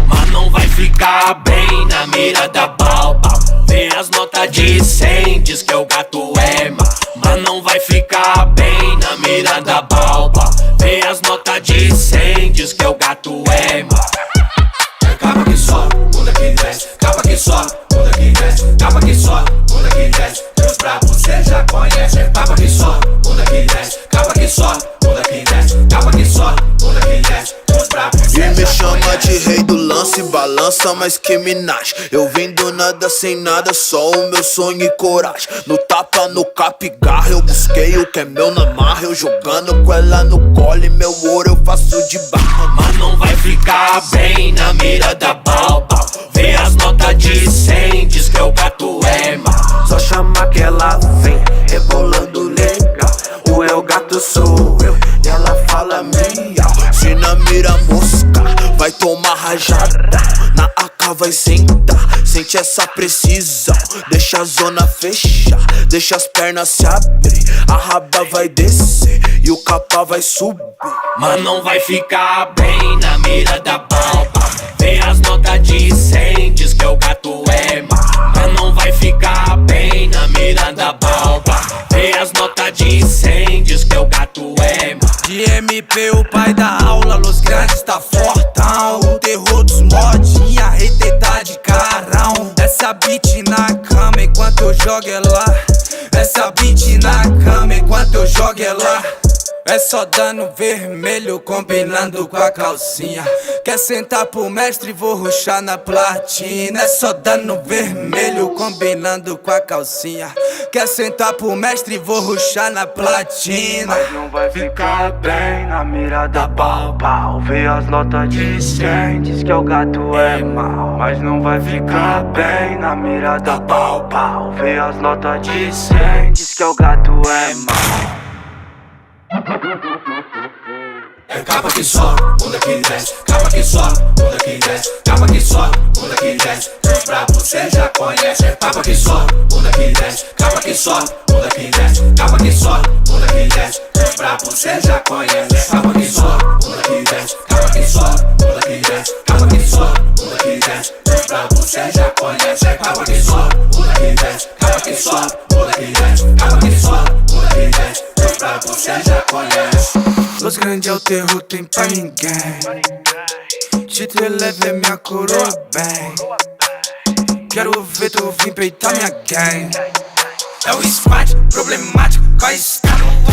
Mas não vai ficar bem na mira da balba. Vê as notas de 100, diz que o gato é má. Mas não vai ficar bem na mira da balba. Vê as notas de 100, diz que o gato é má. Capa que sobe, bunda que desce. Capa que sobe, bunda que desce. Capa que sobe, bunda que desce. Os brabos cê já conhece. Capa que sobe, bunda que desce. Capa que sobe, bunda que desce. Capa que sobe, bunda que desce. Os brabos cê já conhece. E me chama de rei do lance, balança mais que Minaj. Eu vim do nada sem nada, só o meu sonho e coragem. No tapa, no capigarra, eu busquei o que é meu na marra. Eu jogando com ela no colo e meu ouro eu faço de barra. Mas não vai ficar bem na mira da balba. Vê as notas de 100, diz que o gato é má. Só chama que ela vem, rebolando legal. O El Gato sou eu, e ela fala miau. Se na mira mosca, vai tomar rajada. Na AK vai sentar, sente essa precisão. Deixa a zona fechar, deixa as pernas se abrir. A raba vai descer e o capa vai subir. Mas não vai ficar bem na mira da balba. Vê as notas de 100, diz que o gato é má. Mas não vai ficar bem na mira da balba. Vê as notas de 100, diz que o gato é má. De MP o pai da aula, Los Grandes tá fortão. O terror dos modinha, hater tá de carão. Essa beat na cama enquanto eu jogo ela. Essa beat na cama enquanto eu jogo ela. É só dano vermelho combinando com a calcinha. Quer sentar pro mestre, vou ruxar na platina. É só dano vermelho combinando com a calcinha. Quer sentar pro mestre, vou ruxar na platina. Mas não vai ficar bem na mira da balba. Vê as notas de 100, diz que o gato é mau. Mas não vai ficar bem na mira da balba. Vê as notas de 100, diz que o gato é mau. É capa que sobe, bunda que desce. Capa que sobe, bunda que desce. Capa que sobe, bunda que desce. Os brabos cê já conhece. É capa que sobe, bunda que desce. Capa que sobe, bunda que desce. Capa que sobe, bunda que desce. Os brabos cê já conhece. Capa que sobe, bunda que desce. Capa que sobe, bunda que desce. Capa que sobe, bunda que desce. Os brabos cê já conhece. É capa que sobe, bunda que desce. Capa que sobe, bunda que desce. Capa que sobe, bunda que desce. Os brabos cê já conhece. Los Grandes é o terror, tem pra ninguém. Título eleve minha coroa bem. Quero ver tu vir peitar minha gang. É o squad problemático, vai estar no